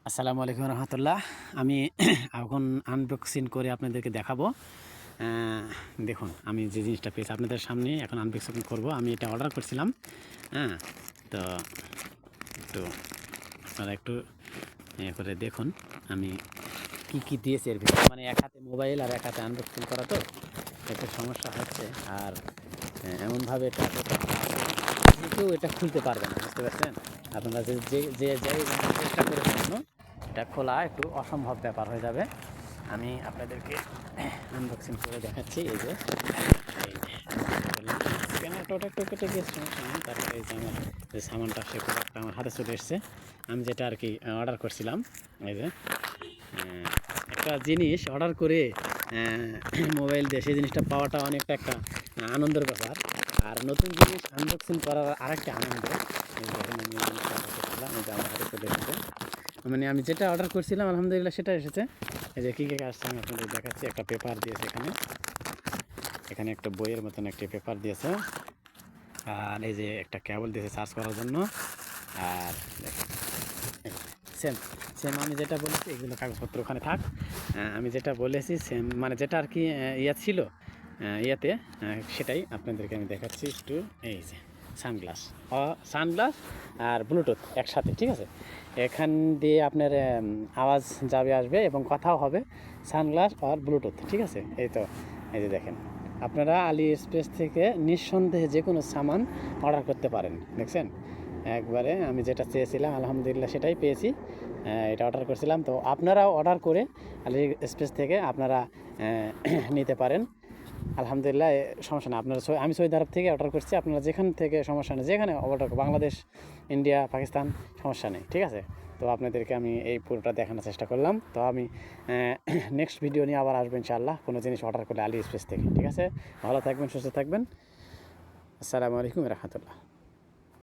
আসসালামু আলাইকুম রহমতুল্লাহ। আমি এখন আনবক্সিং করে আপনাদেরকে দেখাবো। দেখুন আমি যে জিনিসটা পেয়েছি আপনাদের সামনে এখন আনবক্সিং করব। আমি এটা অর্ডার করছিলাম। হ্যাঁ, তো একটু আপনারা একটু করে দেখুন আমি কি দিয়েছি এর ভিতরে। মানে এক হাতে মোবাইল আর এক হাতে আনবক্সিং করা, তো একটু সমস্যা হচ্ছে। আর এমনভাবে এটা কেউ এটা খুলতে পারবে না, বুঝতে পারছেন? আপনারা যে যে যে যাই চেষ্টা করে জন্য এটা খোলা একটু অসম্ভব ব্যাপার হয়ে যাবে। আমি আপনাদেরকে আনবক্সিং করে দেখাচ্ছি। এই যে স্ক্যানারটা ওটা একটু কেটে গিয়েছে, সমস্যা নেই। তারপরে এই যে আমার যে সামানটা সে প্রোডাক্টটা আমার হাতে চলে এসছে। আমি যেটা আর কি অর্ডার করছিলাম, এই যে একটা জিনিস অর্ডার করে মোবাইল দিয়ে সেই জিনিসটা পাওয়াটা অনেকটা একটা আনন্দের ব্যাপার। আর নতুন জিনিস আনবক্সিং করার আরেকটা আনন্দ। এই দেখেন আমি জিনিসটা অর্ডার করছিলাম, এই যে আমার হাতে চলে এসেছে। মানে আমি যেটা অর্ডার করছিলাম আলহামদুলিল্লাহ সেটা এসেছে। এই যে কী কী আসছে আমি আপনাদের দেখাচ্ছি। একটা পেপার দিয়েছে এখানে, এখানে একটা বইয়ের মতন একটি পেপার দিয়েছে। আর এই যে একটা কেবল দিয়েছে চার্জ করার জন্য। আর সেম সেম আমি যেটা বলেছি এগুলো কাগজপত্র ওখানে থাক। আমি যেটা বলেছি সেম, মানে যেটা আর কি ইয়া ছিল ইয়াতে, সেটাই আপনাদেরকে আমি দেখাচ্ছি একটু। এই যে সানগ্লাস, সানগ্লাস আর ব্লুটুথ একসাথে, ঠিক আছে? এখান দিয়ে আপনার আওয়াজ যাবে আসবে এবং কথাও হবে। সানগ্লাস আর ব্লুটুথ, ঠিক আছে? এই তো, এই যে দেখেন, আপনারা আলি এক্সপ্রেস থেকে নিঃসন্দেহে যে কোনো সামান অর্ডার করতে পারেন। দেখছেন, একবারে আমি যেটা চেয়েছিলাম আলহামদুলিল্লাহ সেটাই পেয়েছি। এটা অর্ডার করছিলাম, তো আপনারাও অর্ডার করে আলি এক্সপ্রেস থেকে আপনারা নিতে পারেন। আলহামদুলিল্লাহ, সমস্যা না। আপনারা আমি সৌদি আরব থেকে অর্ডার করছি, আপনারা যেখান থেকে সমস্যা নেই, যেখানে অর্ডার, বাংলাদেশ, ইন্ডিয়া, পাকিস্তান, সমস্যা নেই, ঠিক আছে? তো আপনাদেরকে আমি এই পুরোটা দেখানোর চেষ্টা করলাম। তো আমি নেক্সট ভিডিও নিয়ে আবার আসবো ইনশাআল্লাহ, কোনো জিনিস অর্ডার করলে আলি এক্সপ্রেস থেকে, ঠিক আছে? ভালো থাকবেন, সুস্থ থাকবেন। আসসালামু আলাইকুম রহমতুল্লাহ।